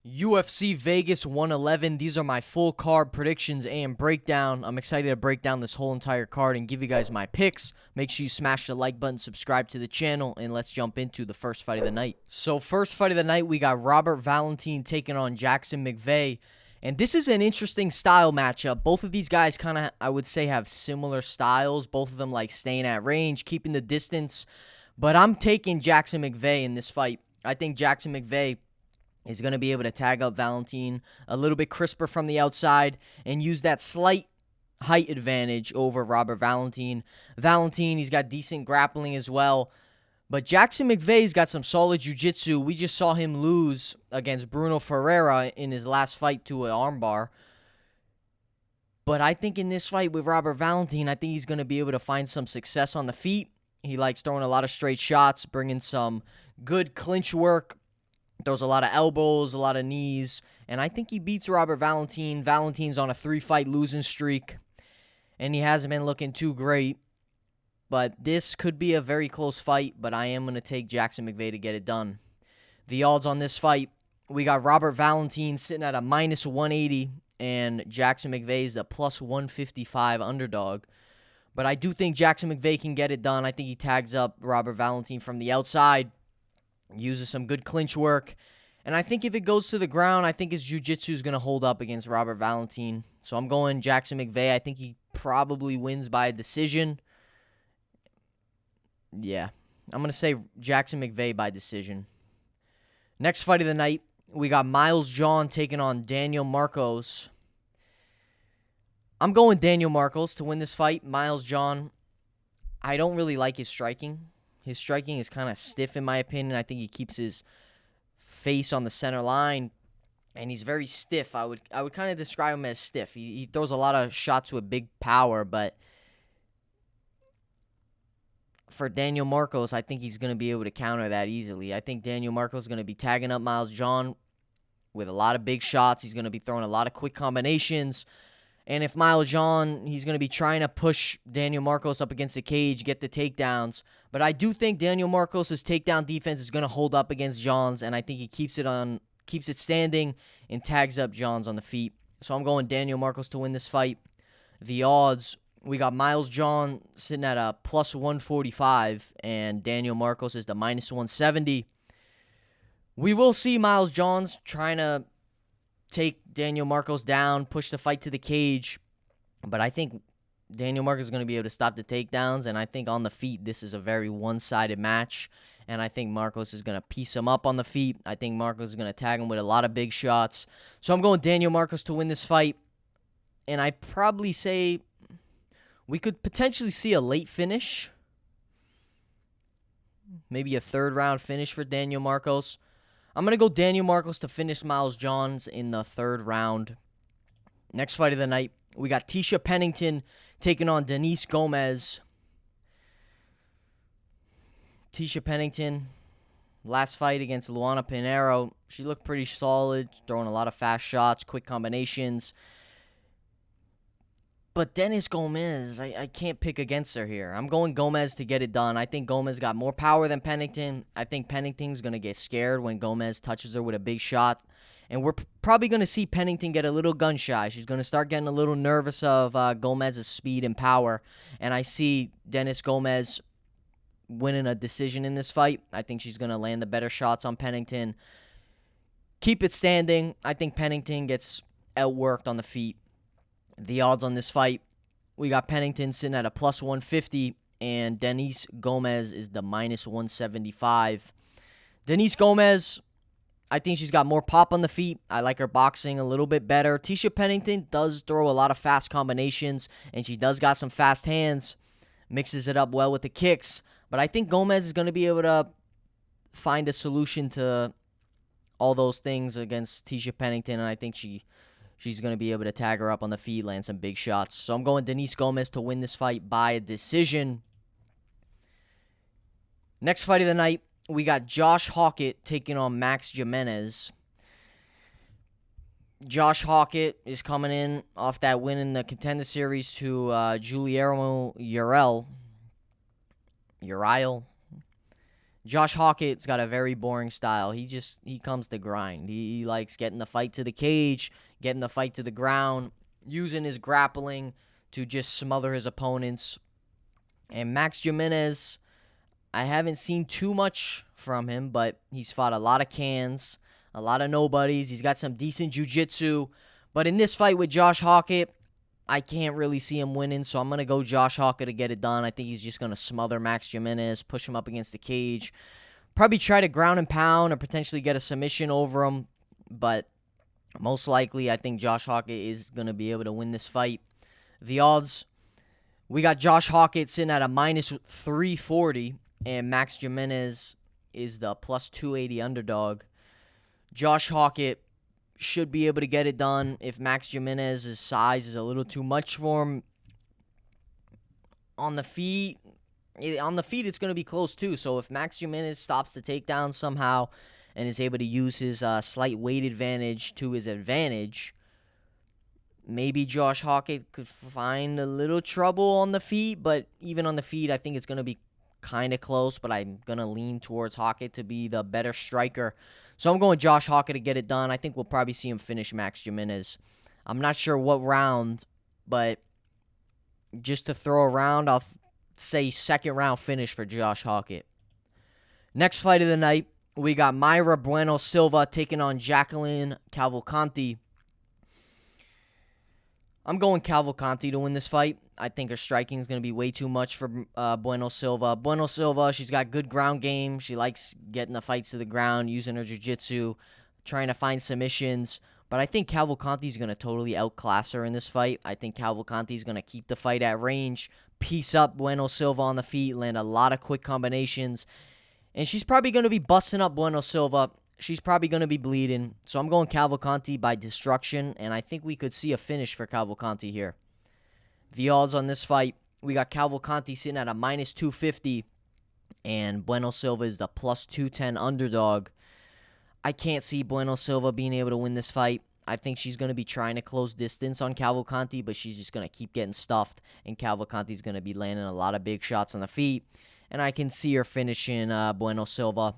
UFC Vegas 111. These are my full card predictions and breakdown. I'm excited to break down this whole entire card and give you guys my picks. Make sure you smash the like button, subscribe to the channel, and let's jump into the first fight of the night. So first fight of the night, we got Robert Valentin taking on Jackson McVey. And this is an interesting style matchup. Both of these guys kind of, I would say, have similar styles. Both of them like staying at range, keeping the distance. But I'm taking Jackson McVey in this fight. I think Jackson McVey is going to be able to tag up Valentin a little bit crisper from the outside and use that slight height advantage over Robert Valentin. Valentin, he's got decent grappling as well. But Jackson McVey's got some solid jiu-jitsu. We just saw him lose against Bruno Ferreira in his last fight to an armbar. But I think in this fight with Robert Valentin, I think he's going to be able to find some success on the feet. He likes throwing a lot of straight shots, bringing some good clinch work. Throws a lot of elbows, a lot of knees. And I think he beats Robert Valentin. Valentin's on a 3-fight losing streak. And he hasn't been looking too great. But this could be a very close fight, but I am going to take Jackson McVey to get it done. The odds on this fight, we got Robert Valentin sitting at a minus 180, and Jackson McVey is the plus 155 underdog. But I do think Jackson McVey can get it done. I think he tags up Robert Valentin from the outside, uses some good clinch work. And I think if it goes to the ground, I think his jiu-jitsu is going to hold up against Robert Valentin. So I'm going Jackson McVey. I think he probably wins by a decision. Yeah, I'm going to say Jackson McVey by decision. Next fight of the night, we got Miles John taking on Daniel Marcos. I'm going Daniel Marcos to win this fight. Miles John, I don't really like his striking. His striking is kind of stiff in my opinion. I think he keeps his face on the center line, and he's very stiff. I would kind of describe him as stiff. He throws a lot of shots with big power, but for Daniel Marcos, I think he's going to be able to counter that easily. I think Daniel Marcos is going to be tagging up Miles John with a lot of big shots. He's going to be throwing a lot of quick combinations. And if Miles John, he's going to be trying to push Daniel Marcos up against the cage, get the takedowns. But I do think Daniel Marcos' takedown defense is going to hold up against John's, and I think he keeps it standing and tags up John's on the feet. So I'm going Daniel Marcos to win this fight. The odds, we got Miles John sitting at a plus 145, and Daniel Marcos is the minus 170. We will see Miles John's trying to take Daniel Marcos down, push the fight to the cage. But I think Daniel Marcos is going to be able to stop the takedowns, and I think on the feet, this is a very one-sided match. And I think Marcos is going to piece him up on the feet. I think Marcos is going to tag him with a lot of big shots. So I'm going Daniel Marcos to win this fight. And I'd probably say we could potentially see a late finish. Maybe a third-round finish for Daniel Marcos. I'm going to go Daniel Marcos to finish Miles Johns in the third round. Next fight of the night, we got Tisha Pennington taking on Denise Gomes. Tisha Pennington, last fight against Luana Pinheiro, she looked pretty solid, throwing a lot of fast shots, quick combinations. But Denise Gomes, I can't pick against her here. I'm going Gomes to get it done. I think Gomes got more power than Pennington. I think Pennington's going to get scared when Gomes touches her with a big shot. And we're probably going to see Pennington get a little gun-shy. She's going to start getting a little nervous of Gomez' speed and power. And I see Denise Gomes winning a decision in this fight. I think she's going to land the better shots on Pennington. Keep it standing. I think Pennington gets outworked on the feet. The odds on this fight, we got Pennington sitting at a plus 150, and Denise Gomes is the minus 175. Denise Gomes, I think she's got more pop on the feet. I like her boxing a little bit better. Tisha Pennington does throw a lot of fast combinations, and she does got some fast hands. Mixes it up well with the kicks. But I think Gomes is going to be able to find a solution to all those things against Tisha Pennington, and I think she's going to be able to tag her up on the feet, land some big shots. So I'm going Denise Gomes to win this fight by a decision. Next fight of the night, we got Josh Hokit taking on Max Gimenis. Josh Hokit is coming in off that win in the Contender Series to Guillermo Uriel. Josh Hokit's got a very boring style. He comes to grind. He likes getting the fight to the cage, getting the fight to the ground, using his grappling to just smother his opponents. And Max Gimenis, I haven't seen too much from him, but he's fought a lot of cans, a lot of nobodies. He's got some decent jiu-jitsu. But in this fight with Josh Hokit, I can't really see him winning, so I'm going to go Josh Hokit to get it done. I think he's just going to smother Max Gimenis, push him up against the cage. Probably try to ground and pound or potentially get a submission over him. But most likely, I think Josh Hokit is going to be able to win this fight. The odds, we got Josh Hokit sitting at a minus 340, and Max Gimenis is the plus 280 underdog. Josh Hokit should be able to get it done. If Max Gimenis' size is a little too much for him on the feet, it's going to be close too. So if Max Gimenis stops the takedown somehow and is able to use his slight weight advantage to his advantage, maybe Josh Hokit could find a little trouble on the feet. But even on the feet, I think it's going to be kind of close, but I'm going to lean towards Hokit to be the better striker. So I'm going Josh Hokit to get it done. I think we'll probably see him finish Max Gimenis. I'm not sure what round, but just to throw around, I'll say second round finish for Josh Hokit. Next fight of the night, we got Mayra Bueno Silva taking on Jacqueline Cavalcanti. I'm going Cavalcanti to win this fight. I think her striking is going to be way too much for Bueno Silva. Bueno Silva, she's got good ground game. She likes getting the fights to the ground, using her jiu-jitsu, trying to find submissions. But I think Cavalcanti is going to totally outclass her in this fight. I think Cavalcanti is going to keep the fight at range, piece up Bueno Silva on the feet, land a lot of quick combinations. And she's probably going to be busting up Bueno Silva. She's probably going to be bleeding. So I'm going Cavalcanti by destruction, and I think we could see a finish for Cavalcanti here. The odds on this fight, we got Cavalcanti sitting at a minus 250, and Bueno Silva is the plus 210 underdog. I can't see Bueno Silva being able to win this fight. I think she's going to be trying to close distance on Cavalcanti, but she's just going to keep getting stuffed, and Cavalcanti's going to be landing a lot of big shots on the feet, and I can see her finishing Bueno Silva.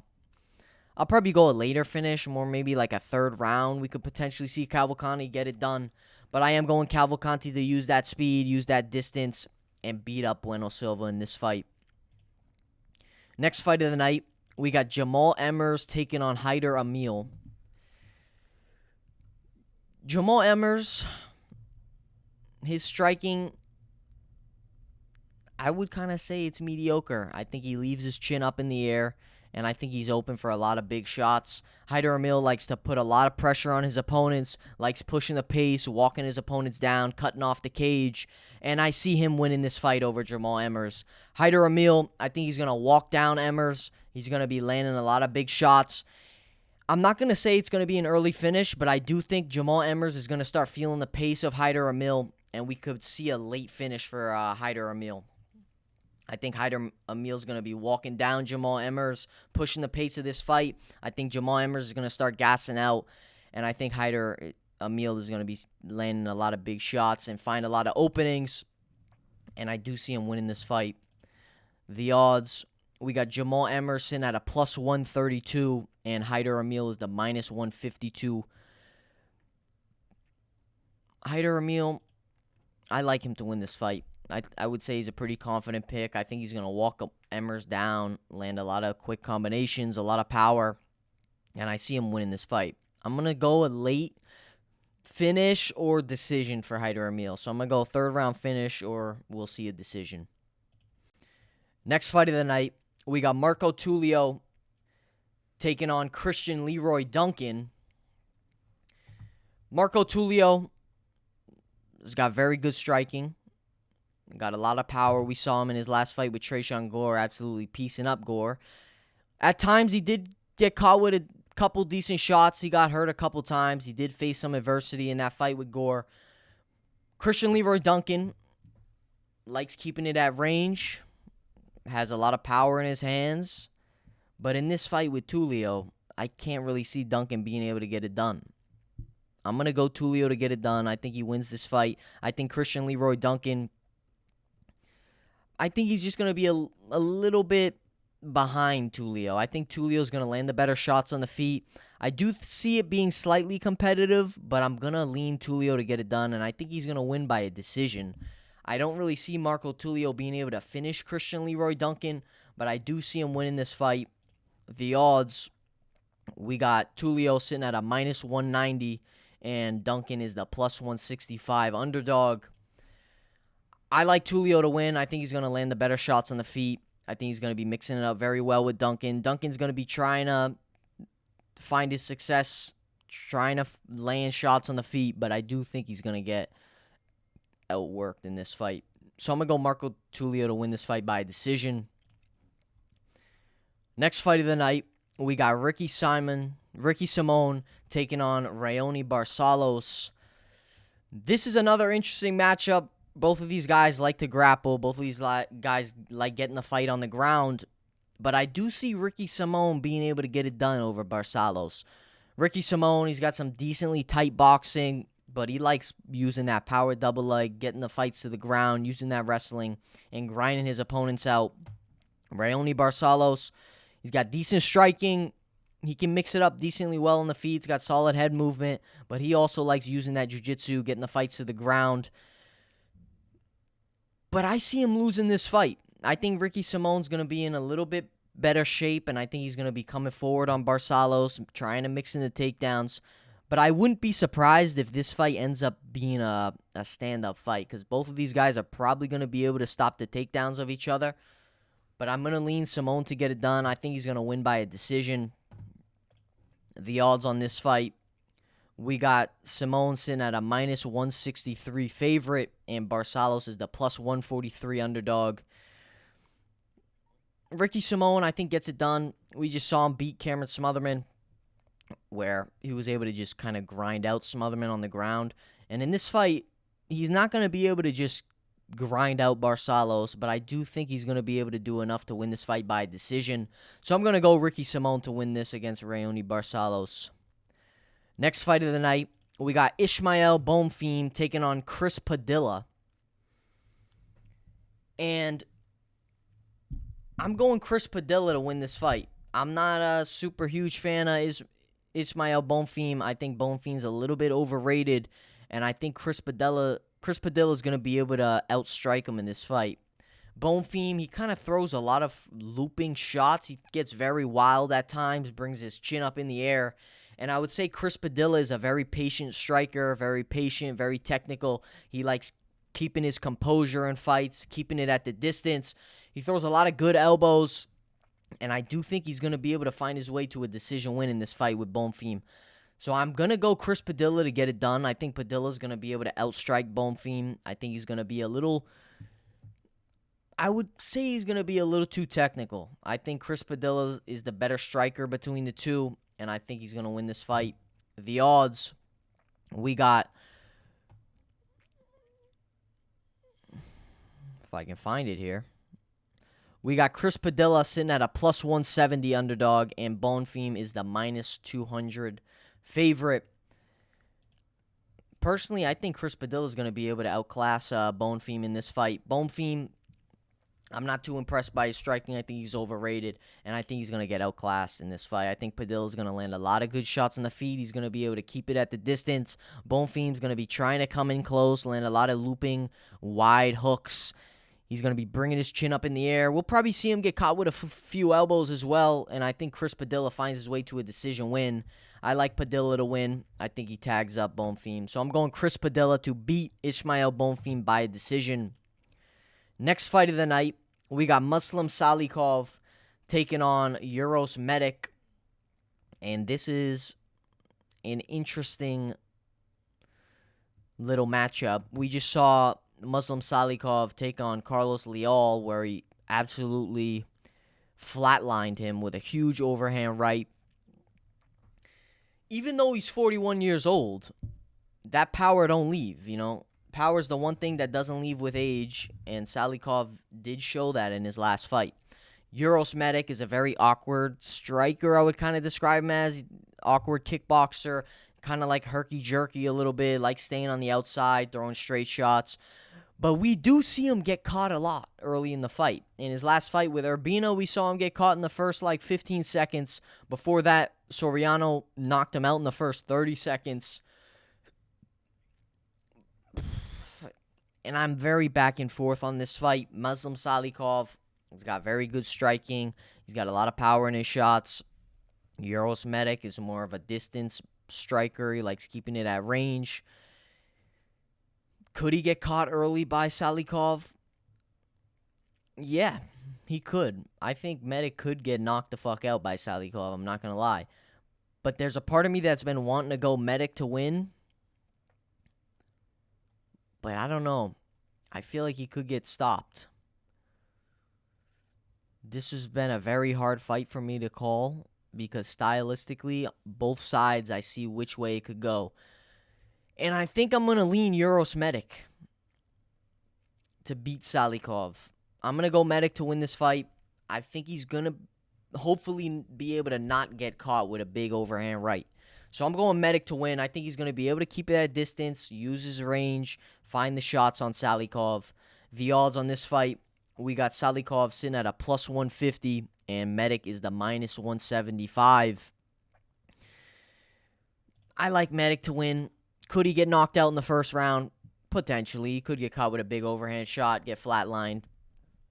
I'll probably go a later finish, more maybe like a third round. We could potentially see Cavalcanti get it done. But I am going Cavalcanti to use that speed, use that distance, and beat up Bueno Silva in this fight. Next fight of the night, we got Jamal Emmers taking on Haider Amil. Jamal Emmers, his striking, I would kind of say it's mediocre. I think he leaves his chin up in the air, and I think he's open for a lot of big shots. Haider Amil likes to put a lot of pressure on his opponents, likes pushing the pace, walking his opponents down, cutting off the cage, and I see him winning this fight over Jamal Emmers. Haider Amil, I think he's going to walk down Emmers. He's going to be landing a lot of big shots. I'm not going to say it's going to be an early finish, but I do think Jamal Emmers is going to start feeling the pace of Haider Amil, and we could see a late finish for Haider Amil. I think Haider Amil is going to be walking down Jamal Emmers, pushing the pace of this fight. I think Jamal Emmers is going to start gassing out, and I think Haider Amil is going to be landing a lot of big shots and find a lot of openings, and I do see him winning this fight. The odds, we got Jamal Emmers at a plus 132, and Haider Amil is the minus 152. Haider Amil, I like him to win this fight. I would say he's a pretty confident pick. I think he's going to walk Emmers down, land a lot of quick combinations, a lot of power, and I see him winning this fight. I'm going to go a late finish or decision for Haider Amil. So I'm going to go third round finish or we'll see a decision. Next fight of the night, we got Marco Tulio taking on Christian Leroy Duncan. Marco Tulio has got very good striking. Got a lot of power. We saw him in his last fight with Tresean Gore, absolutely piecing up Gore. At times, he did get caught with a couple decent shots. He got hurt a couple times. He did face some adversity in that fight with Gore. Christian Leroy Duncan likes keeping it at range, has a lot of power in his hands. But in this fight with Tulio, I can't really see Duncan being able to get it done. I'm going to go Tulio to get it done. I think he wins this fight. I think Christian Leroy Duncan, I think he's just going to be a little bit behind Tulio. I think Tulio's going to land the better shots on the feet. I do see it being slightly competitive, but I'm going to lean Tulio to get it done, and I think he's going to win by a decision. I don't really see Marco Tulio being able to finish Christian Leroy Duncan, but I do see him winning this fight. The odds, we got Tulio sitting at a minus 190, and Duncan is the plus 165 underdog. I like Tulio to win. I think he's going to land the better shots on the feet. I think he's going to be mixing it up very well with Duncan. Duncan's going to be trying to find his success, trying to land shots on the feet, but I do think he's going to get outworked in this fight. So I'm going to go Marco Tulio to win this fight by decision. Next fight of the night, we got Ricky Simón taking on Raoni Barcelos. This is another interesting matchup. Both of these guys like to grapple. Both of these guys like getting the fight on the ground. But I do see Ricky Simón being able to get it done over Barcelos. Ricky Simón, he's got some decently tight boxing, but he likes using that power double leg, getting the fights to the ground, using that wrestling, and grinding his opponents out. Raoni Barcelos, he's got decent striking. He can mix it up decently well on the feet. He's got solid head movement, but he also likes using that jiu-jitsu, getting the fights to the ground. But I see him losing this fight. I think Ricky Simón's going to be in a little bit better shape, and I think he's going to be coming forward on Barcelos, trying to mix in the takedowns. But I wouldn't be surprised if this fight ends up being a stand-up fight, because both of these guys are probably going to be able to stop the takedowns of each other. But I'm going to lean Simón to get it done. I think he's going to win by a decision. The odds on this fight, we got Simón sitting at a minus 163 favorite, and Barcelos is the plus 143 underdog. Ricky Simón, I think, gets it done. We just saw him beat Cameron Smotherman, where he was able to just kind of grind out Smotherman on the ground. And in this fight, he's not going to be able to just grind out Barcelos, but I do think he's going to be able to do enough to win this fight by decision. So I'm going to go Ricky Simón to win this against Raoni Barcelos. Next fight of the night, we got Ismael Bonfim taking on Chris Padilla. And I'm going Chris Padilla to win this fight. I'm not a super huge fan of Ismael Bonfim. I think Bonfim's a little bit overrated, and I think Chris Padilla is going to be able to outstrike him in this fight. Bonfim, he kind of throws a lot of looping shots. He gets very wild at times, brings his chin up in the air. And I would say Chris Padilla is a very patient striker, very patient, very technical. He likes keeping his composure in fights, keeping it at the distance. He throws a lot of good elbows, and I do think he's going to be able to find his way to a decision win in this fight with Bonfim. So I'm going to go Chris Padilla to get it done. I think Padilla's going to be able to outstrike Bonfim. I think he's going to be I would say he's going to be a little too technical. I think Chris Padilla is the better striker between the two, and I think he's going to win this fight. The odds, we got, if I can find it here, we got Chris Padilla sitting at a plus 170 underdog, and Bonfim is the minus 200 favorite. Personally, I think Chris Padilla is going to be able to outclass Bonfim in this fight. Bonfim, I'm not too impressed by his striking. I think he's overrated, and I think he's going to get outclassed in this fight. I think Padilla is going to land a lot of good shots on the feet. He's going to be able to keep it at the distance. Bonfim's going to be trying to come in close, land a lot of looping, wide hooks. He's going to be bringing his chin up in the air. We'll probably see him get caught with a few elbows as well, and I think Chris Padilla finds his way to a decision win. I like Padilla to win. I think he tags up Bonfim. So I'm going Chris Padilla to beat Ismael Bonfim by a decision. Next fight of the night, we got Muslim Salikhov taking on Uros Medic. And this is an interesting little matchup. We just saw Muslim Salikhov take on Carlos Leal, where he absolutely flatlined him with a huge overhand right. Even though he's 41 years old, that power don't leave, you know. Power is the one thing that doesn't leave with age, and Salikhov did show that in his last fight. Uros Medic is a very awkward striker, I would kind of describe him as. Awkward kickboxer, kind of like herky-jerky a little bit, like staying on the outside, throwing straight shots. But we do see him get caught a lot early in the fight. In his last fight with Urbino, we saw him get caught in the first, 15 seconds. Before that, Soriano knocked him out in the first 30 seconds. And I'm very back and forth on this fight. Muslim Salikhov, he's got very good striking. He's got a lot of power in his shots. Uros Medic is more of a distance striker. He likes keeping it at range. Could he get caught early by Salikhov? Yeah, he could. I think Medic could get knocked the fuck out by Salikhov. I'm not going to lie. But there's a part of me that's been wanting to go Medic to win. But I don't know. I feel like he could get stopped. This has been a very hard fight for me to call because stylistically, both sides, I see which way it could go. And I think I'm going to lean Uros Medic to beat Salikhov. I'm going to go Medic to win this fight. I think he's going to hopefully be able to not get caught with a big overhand right. So I'm going Medic to win. I think he's going to be able to keep it at a distance, use his range, find the shots on Salikhov. The odds on this fight, we got Salikhov sitting at a plus 150, and Medic is the minus 175. I like Medic to win. Could he get knocked out in the first round? Potentially. He could get caught with a big overhand shot, get flatlined.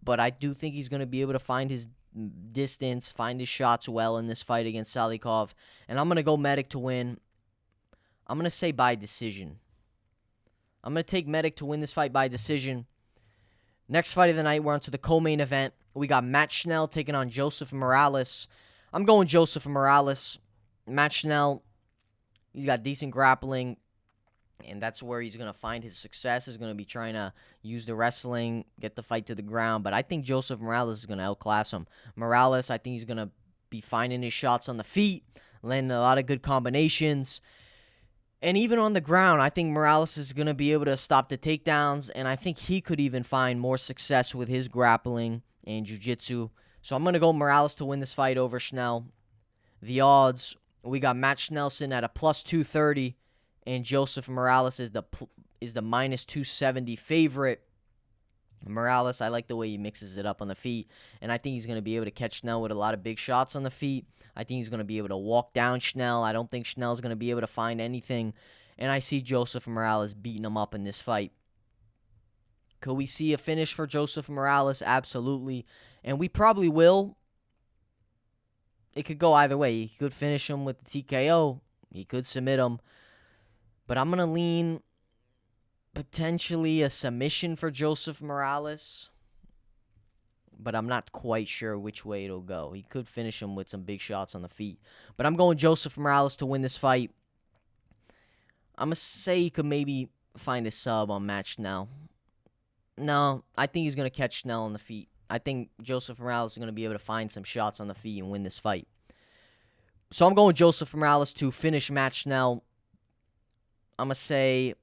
But I do think he's going to be able to find his distance, find his shots well in this fight against Salikhov. And I'm going to go Medic to win. I'm going to say by decision. I'm going to take Medic to win this fight by decision. Next fight of the night, we're on to the co-main event. We got Matt Schnell taking on Joseph Morales. I'm going Joseph Morales. Matt Schnell, he's got decent grappling. And that's where he's going to find his success, is going to be trying to use the wrestling, get the fight to the ground. But I think Joseph Morales is going to outclass him. Morales, I think he's going to be finding his shots on the feet, landing a lot of good combinations. And even on the ground, I think Morales is going to be able to stop the takedowns. And I think he could even find more success with his grappling and jiu-jitsu. So I'm going to go Morales to win this fight over Schnell. The odds, we got Matt Schnell sitting at a plus 230. And Joseph Morales is the minus 270 favorite. Morales, I like the way he mixes it up on the feet. And I think he's going to be able to catch Schnell with a lot of big shots on the feet. I think he's going to be able to walk down Schnell. I don't think Schnell's going to be able to find anything. And I see Joseph Morales beating him up in this fight. Could we see a finish for Joseph Morales? Absolutely. And we probably will. It could go either way. He could finish him with the TKO. He could submit him. But I'm going to lean potentially a submission for Joseph Morales. But I'm not quite sure which way it'll go. He could finish him with some big shots on the feet. But I'm going Joseph Morales to win this fight. I'm going to say he could maybe find a sub on Matt Schnell. No, I think he's going to catch Schnell on the feet. I think Joseph Morales is going to be able to find some shots on the feet and win this fight. So I'm going Joseph Morales to finish Matt Schnell. I'm going to say,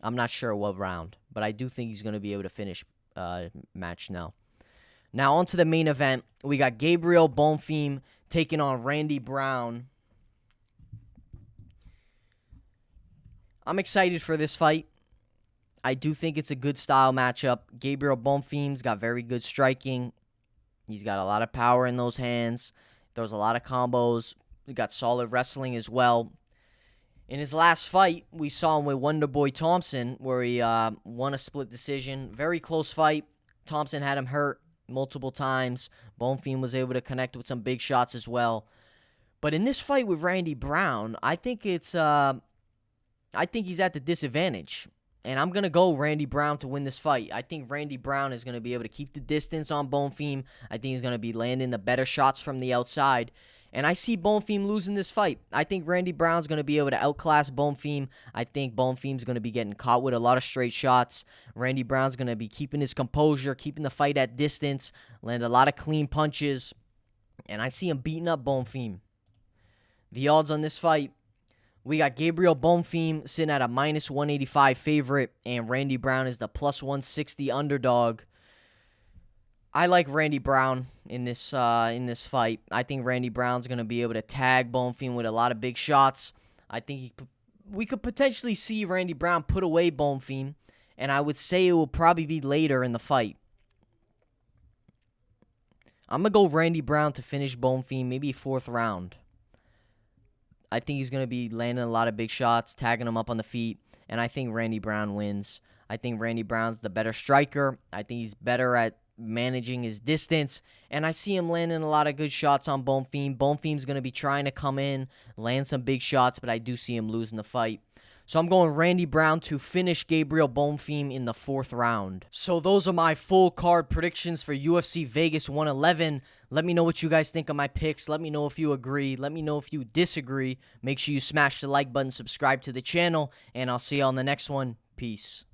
I'm not sure what round, but I do think he's going to be able to finish Matt Schnell. Now, on to the main event. We got Gabriel Bonfim taking on Randy Brown. I'm excited for this fight. I do think it's a good style matchup. Gabriel Bonfim's got very good striking. He's got a lot of power in those hands. Throws a lot of combos. He got solid wrestling as well. In his last fight, we saw him with Wonderboy Thompson, where he won a split decision. Very close fight. Thompson had him hurt multiple times. Bonfim was able to connect with some big shots as well. But in this fight with Randy Brown, I think he's at the disadvantage. And I'm going to go Randy Brown to win this fight. I think Randy Brown is going to be able to keep the distance on Bonfim. I think he's going to be landing the better shots from the outside. And I see Bonfim losing this fight. I think Randy Brown's going to be able to outclass Bonfim. I think Bonfim's going to be getting caught with a lot of straight shots. Randy Brown's going to be keeping his composure, keeping the fight at distance, land a lot of clean punches. And I see him beating up Bonfim. The odds on this fight, we got Gabriel Bonfim sitting at a minus 185 favorite, and Randy Brown is the plus 160 underdog. I like Randy Brown in this fight. I think Randy Brown's going to be able to tag Bonfim with a lot of big shots. I think he we could potentially see Randy Brown put away Bonfim, and I would say it will probably be later in the fight. I'm going to go Randy Brown to finish Bonfim, maybe 4th round. I think he's going to be landing a lot of big shots, tagging him up on the feet, and I think Randy Brown wins. I think Randy Brown's the better striker. I think he's better at managing his distance, and I see him landing a lot of good shots on Bonfim. Bonfim's going to be trying to come in, land some big shots, but I do see him losing the fight. So I'm going Randy Brown to finish Gabriel Bonfim in the 4th round. So those are my full card predictions for UFC Vegas 111. Let me know what you guys think of my picks. Let me know if you agree. Let me know if you disagree. Make sure you smash the like button, subscribe to the channel, and I'll see you on the next one. Peace.